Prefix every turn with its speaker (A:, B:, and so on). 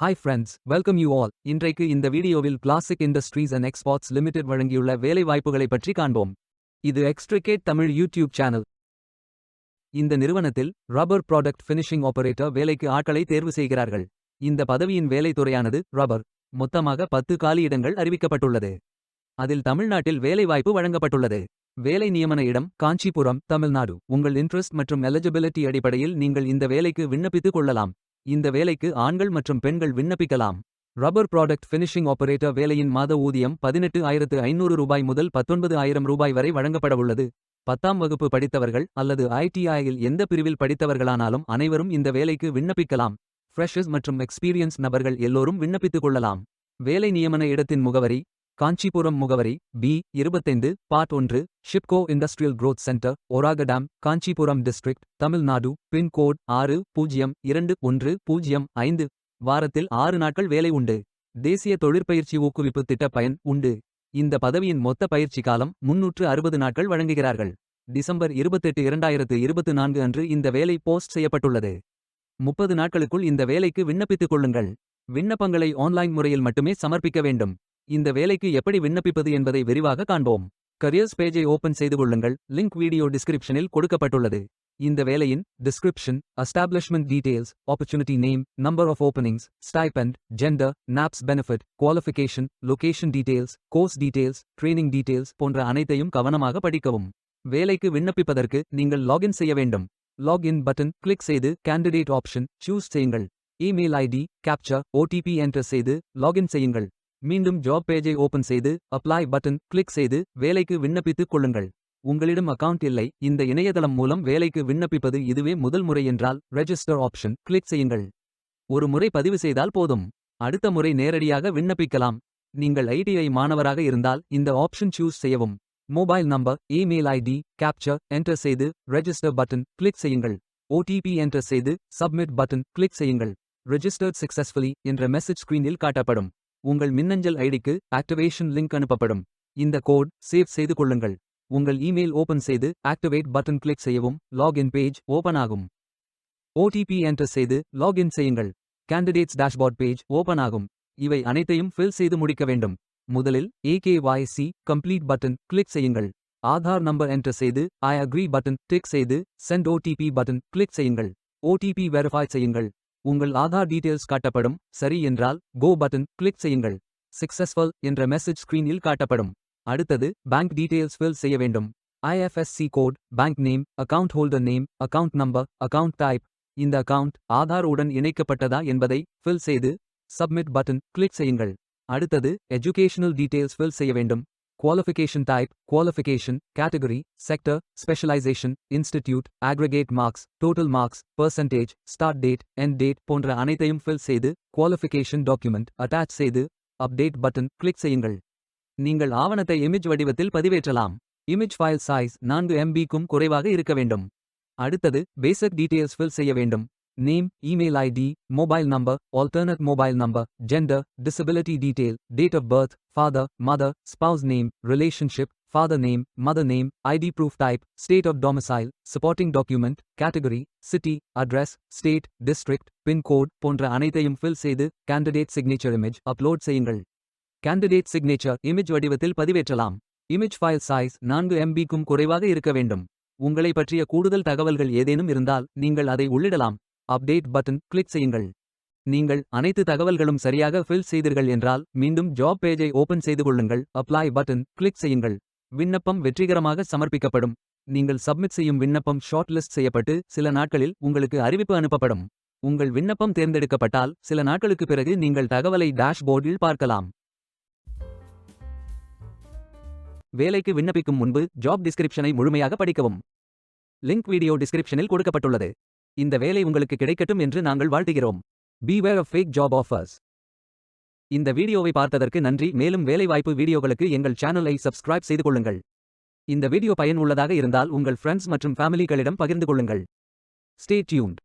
A: Hi friends, welcome you all. இன்றைக்கு இந்த வீடியோவில் classic industries and exports limited வழங்கியுள்ள வேலை வாய்ப்புகளை பற்றி காண்போம். இது எக்ஸ்ட்ரிகேட் தமிழ் யூடியூப் சேனல். இந்த நிறுவனத்தில் ரப்பர் ப்ராடக்ட் ஃபினிஷிங் ஆபரேட்டர் வேலைக்கு ஆட்களை தேர்வு செய்கிறார்கள். இந்த பதவியின் வேலைத்துறையானது ரப்பர். மொத்தமாக 10 காலியிடங்கள் அறிவிக்கப்பட்டுள்ளது. அதில் தமிழ்நாட்டில் வேலைவாய்ப்பு வழங்கப்பட்டுள்ளது. வேலை நியமன இடம் காஞ்சிபுரம், தமிழ்நாடு. உங்கள் இன்ட்ரெஸ்ட் மற்றும் எலிஜிபிலிட்டி அடிப்படையில் நீங்கள் இந்த வேலைக்கு விண்ணப்பித்துக் கொள்ளலாம். இந்த வேலைக்கு ஆண்கள் மற்றும் பெண்கள் விண்ணப்பிக்கலாம். ரப்பர் ப்ராடக்ட் ஃபினிஷிங் ஆபரேட்டர் வேலையின் மாத ஊதியம் 18,500 ரூபாய் முதல் 19,000 ரூபாய் வரை வழங்கப்படவுள்ளது. 10ஆம் வகுப்பு படித்தவர்கள் அல்லது ITIயில் எந்த பிரிவில் படித்தவர்களானாலும் அனைவரும் இந்த வேலைக்கு விண்ணப்பிக்கலாம். ஃப்ரெஷர்ஸ் மற்றும் எக்ஸ்பீரியன்ஸ் நபர்கள் எல்லோரும் விண்ணப்பித்துக் கொள்ளலாம். வேலை நியமன இடத்தின் முகவரி காஞ்சிபுரம் முகவரி B25 part 1 SIPCOT industrial growth centre, Oragadam, Kanchipuram district, Tamil Nadu. Pincode 602105. வாரத்தில் 6 நாட்கள் வேலை உண்டு. தேசிய தொழிற்பயிற்சி ஊக்குவிப்பு திட்ட பயன் உண்டு. இந்த பதவியின் மொத்த பயிற்சி காலம் 360 நாட்கள் வழங்குகிறார்கள். டிசம்பர் 28, 2024 அன்று இந்த வேலை போஸ்ட் செய்யப்பட்டுள்ளது. 30 நாட்களுக்குள் இந்த வேலைக்கு விண்ணப்பித்துக் கொள்ளுங்கள். விண்ணப்பங்களை ஆன்லைன் முறையில் மட்டுமே சமர்ப்பிக்க வேண்டும். இந்த வேலைக்கு எப்படி விண்ணப்பிப்பது என்பதை விரிவாக காண்போம். கரியர்ஸ் பேஜை ஓபன் செய்து கொள்ளுங்கள். லிங்க் வீடியோ டிஸ்கிரிப்ஷனில் கொடுக்கப்பட்டுள்ளது. இந்த வேலையின் description, establishment details, opportunity name, number of openings, stipend, gender, NAPS benefit, qualification, location details, course details, training details போன்ற அனைத்தையும் கவனமாக படிக்கவும். வேலைக்கு விண்ணப்பிப்பதற்கு நீங்கள் லாகின் செய்ய வேண்டும். லாகின் பட்டன் கிளிக் செய்து கேண்டிடேட் ஆப்ஷன் சூஸ் செய்யுங்கள். Email ID, captcha, OTP enter செய்து லாகின் செய்யுங்கள். மீண்டும் ஜாப் பேஜை ஓபன் செய்து அப்ளை பட்டன் கிளிக் செய்து வேலைக்கு விண்ணப்பித்துக் கொள்ளுங்கள். உங்களிடம் அக்கவுண்ட் இல்லை, இந்த இணையதளம் மூலம் வேலைக்கு விண்ணப்பிப்பது இதுவே முதல் முறை என்றால் ரெஜிஸ்டர் ஆப்ஷன் கிளிக் செய்யுங்கள். ஒரு முறை பதிவு செய்தால் போதும். அடுத்த முறை நேரடியாக விண்ணப்பிக்கலாம். நீங்கள் ITI மாணவராக இருந்தால் இந்த ஆப்ஷன் சூஸ் செய்யவும். Mobile number, email ID, captcha enter செய்து ரெஜிஸ்டர் பட்டன் கிளிக் செய்யுங்கள். OTP என்டர் செய்து சப்மிட் பட்டன் கிளிக் செய்யுங்கள். ரெஜிஸ்டர்ட் சக்சஸ்ஃபுல்லி என்ற மெசேஜ் ஸ்கிரீனில் காட்டப்படும். உங்கள் மின்னஞ்சல் ஐடிக்கு ஆக்டிவேஷன் லிங்க் அனுப்பப்படும். இந்த கோட் சேவ் செய்து கொள்ளுங்கள். உங்கள் இமெயில் ஓபன் செய்து ஆக்டிவேட் பட்டன் கிளிக் செய்யவும். லாகின் பேஜ் ஓபன் ஆகும். OTP என்டர் செய்து லாகின் செய்யுங்கள். கேண்டிடேட்ஸ் டேஷ்போர்ட் பேஜ் ஓபன் ஆகும். இவை அனைத்தையும் ஃபில் செய்து முடிக்க வேண்டும். முதலில் AKYC கம்ப்ளீட் பட்டன் கிளிக் செய்யுங்கள். ஆதார் நம்பர் என்டர் செய்து I agree பட்டன் டிக் செய்து சென்ட் OTP பட்டன் கிளிக் செய்யுங்கள். OTP வெரிஃபை செய்யுங்கள். உங்கள் ஆதார் டீடைல்ஸ் காட்டப்படும். சரி என்றால் கோ பட்டன் கிளிக் செய்யுங்கள். சக்சஸ்ஃபுல் என்ற மெசேஜ் ஸ்கிரீனில் காட்டப்படும். அடுத்தது பேங்க் டீடைல்ஸ் ஃபில் செய்ய வேண்டும். IFSC code, bank name, account holder name, account number, account type. இந்த அக்கவுண்ட் ஆதார் உடன் இணைக்கப்பட்டதா என்பதை ஃபில் செய்து சப்மிட் பட்டன் கிளிக் செய்யுங்கள். அடுத்தது எஜுகேஷனல் டீடைல்ஸ் ஃபில் செய்ய வேண்டும். Qualification type, qualification, category, sector, specialisation, institute, aggregate marks, total marks, percentage, start date, end date போன்ற அனைத்தையும் ஃபில் செய்து குவாலிஃபிகேஷன் டாக்குமெண்ட் அட்டாச் செய்து அப்டேட் பட்டன் கிளிக் செய்யுங்கள். நீங்கள் ஆவணத்தை இமேஜ் வடிவத்தில் பதிவேற்றலாம். இமேஜ் ஃபைல் சைஸ் 4 MB-க்கும் குறைவாக இருக்க வேண்டும். அடுத்தது பேசிக் டீடைல்ஸ் ஃபில் செய்ய வேண்டும். Name, email ID, mobile number, alternate mobile number, gender, disability detail, date of birth, father, mother, spouse name, relationship, father name, mother name, ID proof type, state of domicile, supporting document, category, city, address, state, district, pincode போன்ற அனைத்தையும் fill செய்து candidate signature image upload செய்யுங்கள். Candidate signature image வடிவத்தில் பதிவேற்றலாம். Image file size 4 MB-க்கும் குறைவாக இருக்க வேண்டும். உங்களை பற்றிய கூடுதல் தகவல்கள் ஏதேனும் இருந்தால் நீங்கள் அதை உள்ளிடலாம். அப்டேட் பட்டன் கிளிக் செய்யுங்கள். நீங்கள் அனைத்து தகவல்களும் சரியாக ஃபில் செய்தீர்கள் என்றால் மீண்டும் ஜாப் பேஜை ஓபன் செய்து கொள்ளுங்கள். அப்ளை பட்டன் கிளிக் செய்யுங்கள். விண்ணப்பம் வெற்றிகரமாக சமர்ப்பிக்கப்படும். நீங்கள் சப்மிட் செய்யும் விண்ணப்பம் ஷார்ட் லிஸ்ட் செய்யப்பட்டு சில நாட்களில் உங்களுக்கு அறிவிப்பு அனுப்பப்படும். உங்கள் விண்ணப்பம் தேர்ந்தெடுக்கப்பட்டால் சில நாட்களுக்கு பிறகு நீங்கள் தகவலை டேஷ்போர்டில் பார்க்கலாம். வேலைக்கு விண்ணப்பிக்கும் முன்பு ஜாப் டிஸ்கிரிப்ஷனை முழுமையாக படிக்கவும். லிங்க் வீடியோ டிஸ்கிரிப்ஷனில் கொடுக்கப்பட்டுள்ளது. இந்த வேலை உங்களுக்கு கிடைக்கட்டும் என்று நாங்கள் வாழ்த்துகிறோம். Beware of fake job offers. இந்த வீடியோவை பார்த்ததற்கு நன்றி. மேலும் வேலைவாய்ப்பு வீடியோகளுக்கு எங்கள் சேனலை சப்ஸ்கிரைப் செய்து கொள்ளுங்கள். இந்த வீடியோ பயன் உள்ளதாக இருந்தால் உங்கள் ஃப்ரெண்ட்ஸ் மற்றும் ஃபேமிலிகளிடம் பகிர்ந்து கொள்ளுங்கள். Stay tuned.